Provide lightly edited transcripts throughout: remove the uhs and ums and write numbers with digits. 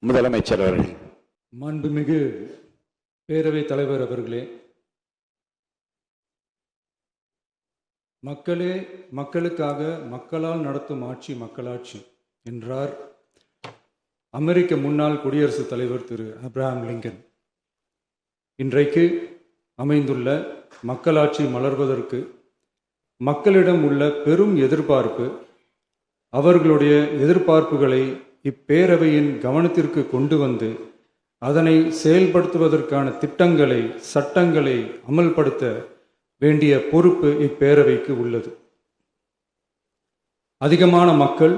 முதலமைச்சர் அவர்கள். மாண்புமிகு பேரவைத் தலைவர் அவர்களே, மக்களே மக்களுக்காக மக்களால் நடத்தும் ஆட்சி மக்களாட்சி என்றார் அமெரிக்க முன்னாள் குடியரசுத் தலைவர் திரு ஆப்ரஹாம் லிங்கன். இன்றைக்கு அமைந்துள்ள மக்களாட்சி மலர்வதற்கு மக்களிடம் உள்ள பெரும் எதிர்பார்ப்பு, அவர்களுடைய எதிர்பார்ப்புகளை இப்பேரவையின் கவனத்திற்கு கொண்டு வந்து அதனை செயல்படுத்துவதற்கான திட்டங்களை, சட்டங்களை அமல்படுத்த வேண்டிய பொறுப்பு இப்பேரவைக்கு உள்ளது. அதிகமான மக்கள்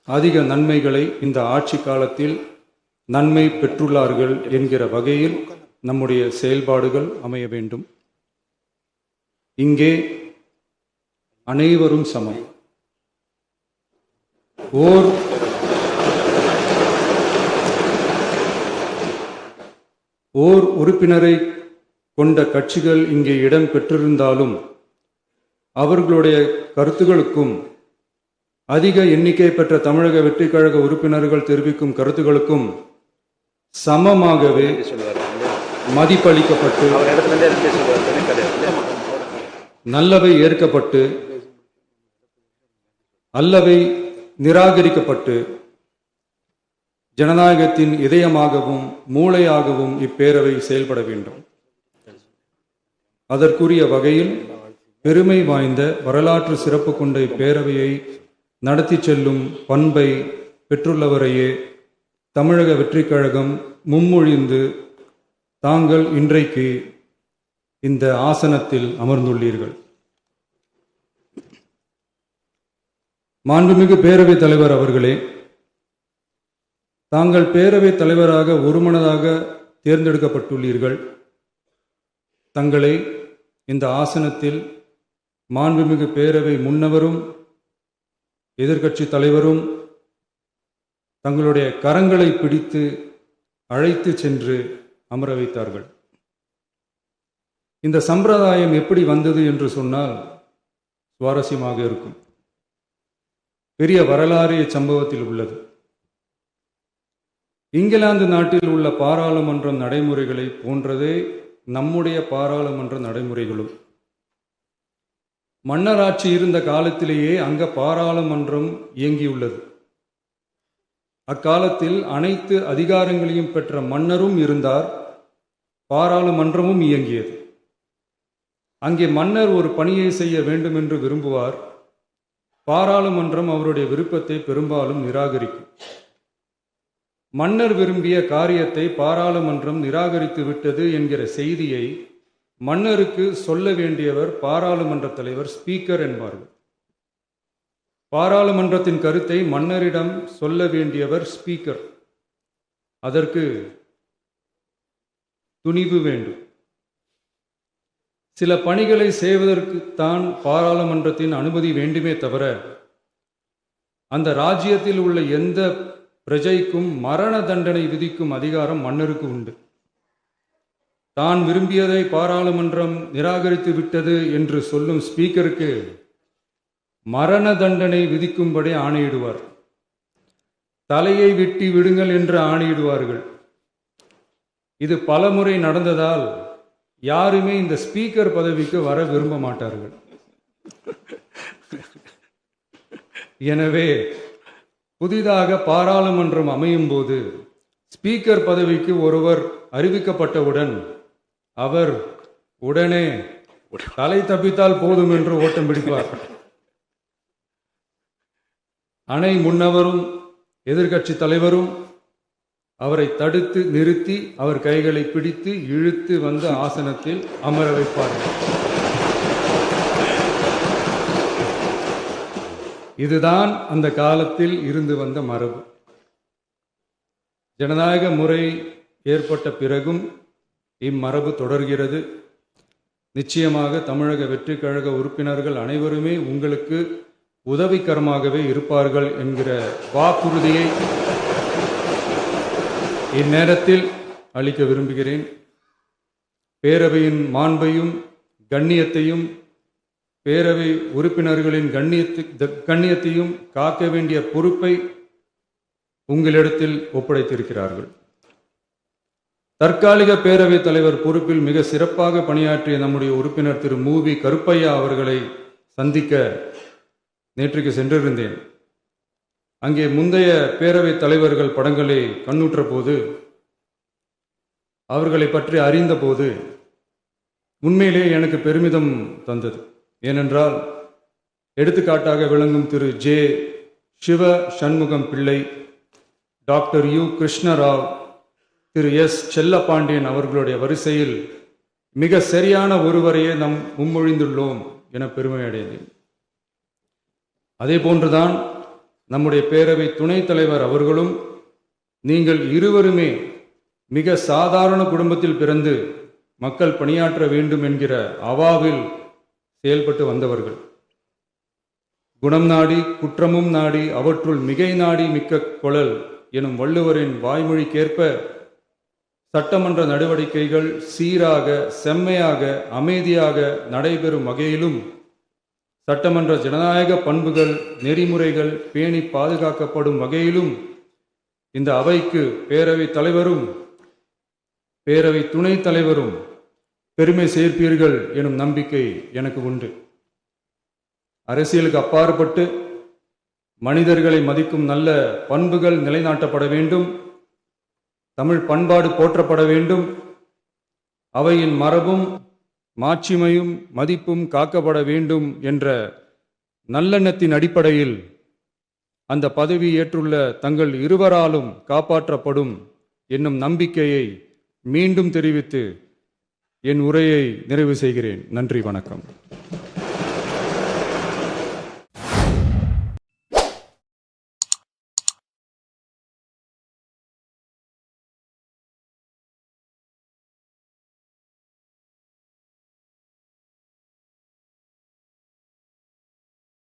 அதிக நன்மைகளை இந்த ஆட்சி காலத்தில் நன்மை பெற்றுள்ளார்கள் என்கிற வகையில் நம்முடைய செயல்பாடுகள் அமைய வேண்டும். இங்கே அனைவரும் சமம். ஓர் உறுப்பினரை கொண்ட கட்சிகள் இங்கே இடம் பெற்றிருந்தாலும் அவர்களுடைய கருத்துகளுக்கும் அதிக எண்ணிக்கை பெற்ற தமிழக வெற்றி கழக உறுப்பினர்கள் தெரிவிக்கும் கருத்துகளுக்கும் சமமாகவே மதிப்பளிக்கப்பட்டு நல்லவை ஏற்கப்பட்டு அல்லவை நிராகரிக்கப்பட்டு ஜனநாயகத்தின் இதயமாகவும் மூளையாகவும் இப்பேரவை செயல்பட வேண்டும். அதற்குரிய வகையில் பெருமை வாய்ந்த வரலாற்று சிறப்பு கொண்ட இப்பேரவையை நடத்தி செல்லும் பண்பை பெற்றுள்ளவரையே தமிழக வெற்றி கழகம் முன்மொழிந்து தாங்கள் இன்றைக்கு இந்த ஆசனத்தில் அமர்ந்துள்ளீர்கள். மாண்புமிகு பேரவைத் தலைவர் அவர்களே, தாங்கள் பேரவைத் தலைவராக ஒருமனதாக தேர்ந்தெடுக்கப்பட்டுள்ளீர்கள். தங்களை இந்த ஆசனத்தில் மாண்புமிகு பேரவை முன்னவரும் எதிர்க்கட்சி தலைவரும் தங்களுடைய கரங்களை பிடித்து அழைத்து சென்று அமர வைத்தார்கள். இந்த சம்பிரதாயம் எப்படி வந்தது என்று சொன்னால் சுவாரஸ்யமாக இருக்கும். பெரிய வரலாறு சம்பவத்தில் உள்ளது. இங்கிலாந்து நாட்டில் உள்ள பாராளுமன்ற நடைமுறைகளை போன்றதே நம்முடைய பாராளுமன்ற நடைமுறைகளும். மன்னராட்சி இருந்த காலத்திலேயே அங்க பாராளுமன்றம் இயங்கியுள்ளது. அக்காலத்தில் அனைத்து அதிகாரங்களையும் பெற்ற மன்னரும் இருந்தார், பாராளுமன்றமும் இயங்கியது. அங்கே மன்னர் ஒரு பணியை செய்ய வேண்டும் என்று விரும்புவார், பாராளுமன்றம் அவருடைய விருப்பத்தை பெரும்பாலும் நிராகரிக்கும். மன்னர் விரும்பிய காரியத்தை பாராளுமன்றம் நிராகரித்து விட்டது என்கிற செய்தியை மன்னருக்கு சொல்ல வேண்டியவர் பாராளுமன்ற தலைவர், ஸ்பீக்கர் என்பார்கள். பாராளுமன்றத்தின் கருத்தை மன்னரிடம் சொல்ல வேண்டியவர் ஸ்பீக்கர். அதற்கு துணிவு வேண்டும். சில பணிகளை செய்வதற்குத்தான் பாராளுமன்றத்தின் அனுமதி வேண்டுமே தவிர அந்த ராஜ்யத்தில் உள்ள எந்த பிரஜைக்கும் மரண தண்டனை விதிக்கும் அதிகாரம் மன்னருக்கு உண்டு. தான் விரும்பியதை பாராளுமன்றம் நிராகரித்து விட்டது என்று சொல்லும் ஸ்பீக்கருக்கு மரண தண்டனை விதிக்கும்படி ஆணையிடுவார். தலையை வெட்டி விடுங்கள் என்று ஆணையிடுவார்கள். இது பலமுறை நடந்ததால் யாருமே இந்த ஸ்பீக்கர் பதவிக்கு வர விரும்ப மாட்டார்கள். எனவே புதிதாக பாராளுமன்றம் அமையும் போது ஸ்பீக்கர் பதவிக்கு ஒருவர் அறிவிக்கப்பட்டவுடன் அவர் உடனே தலை தப்பித்தால் போதும் என்று ஓட்டம் பிடிப்பார். அணை முன்னவரும் எதிர்க்கட்சி தலைவரும் அவரை தடுத்து நிறுத்தி அவர் கைகளை பிடித்து இழுத்து வந்து ஆசனத்தில் அமர வைப்பார்கள். இதுதான் அந்த காலத்தில் இருந்து வந்த மரபு. ஜனநாயக முறை ஏற்பட்ட பிறகும் இம்மரபு தொடர்கிறது. நிச்சயமாக தமிழக வெற்றி கழக உறுப்பினர்கள் அனைவருமே உங்களுக்கு உதவிகரமாகவே இருப்பார்கள் என்கிற வாக்குறுதியை இந்நேரத்தில் அளிக்க விரும்புகிறேன். பேரவையின் மாண்பையும் கண்ணியத்தையும் பேரவை உறுப்பினர்களின் கண்ணியத்தையும் காக்க வேண்டிய பொறுப்பை உங்களிடத்தில் ஒப்படைத்திருக்கிறார்கள். தற்காலிக பேரவைத் தலைவர் பொறுப்பில் மிக சிறப்பாக பணியாற்றிய நம்முடைய உறுப்பினர் திரு மூவி கருப்பையா அவர்களை சந்திக்க நேற்றுக்கு சென்றிருந்தேன். அங்கே முந்தைய பேரவைத் தலைவர்கள் படங்களை கண்ணுற்ற போது, அவர்களை பற்றி அறிந்த போது உண்மையிலே எனக்கு பெருமிதம் தந்தது. ஏனென்றால் எடுத்துக்காட்டாக விளங்கும் திரு ஜே சிவ சண்முகம் பிள்ளை, டாக்டர் யு கிருஷ்ணராவ், திரு எஸ் செல்லப்பாண்டியன் அவர்களுடைய வரிசையில் மிக சரியான ஒருவரையே நாம் முன்மொழிந்துள்ளோம் என பெருமை அடைந்தேன். அதே போன்றுதான் நம்முடைய பேரவை துணைத் தலைவர் அவர்களும் நீங்கள் இருவருமே மிக சாதாரண குடும்பத்தில் பிறந்து மக்கள் பணியாற்ற வேண்டும் என்கிற அவாவில் செயல்பட்டு வந்தவர்கள். குணம் நாடி குற்றமும் நாடி அவற்றுள் மிகை நாடி மிக்க கொளல் எனும் வள்ளுவரின் வாய்மொழிக்கேற்ப சட்டமன்ற நடவடிக்கைகள் சீராக, செம்மையாக, அமைதியாக நடைபெறும் வகையிலும் சட்டமன்ற ஜனநாயக பண்புகள், நெறிமுறைகள் பேணி பாதுகாக்கப்படும் வகையிலும் இந்த அவைக்கு பேரவைத் தலைவரும் பேரவை துணைத் தலைவரும் பெருமை சேர்ப்பீர்கள் எனும் நம்பிக்கை எனக்கு உண்டு. அரசியலுக்கு அப்பாற்பட்டு மனிதர்களை மதிக்கும் நல்ல பண்புகள் நிலைநாட்டப்பட வேண்டும். தமிழ் பண்பாடு போற்றப்பட வேண்டும். அவையின் மரபும் மாட்சிமையும் மதிப்பும் காக்கப்பட வேண்டும் என்ற நல்லெண்ணத்தின் அடிப்படையில் அந்த பதவி ஏற்றுள்ள தங்கள் இருவராலும் காப்பாற்றப்படும் என்னும் நம்பிக்கையை மீண்டும் தெரிவித்து என் உரையை நிறைவு செய்கிறேன். நன்றி, வணக்கம்.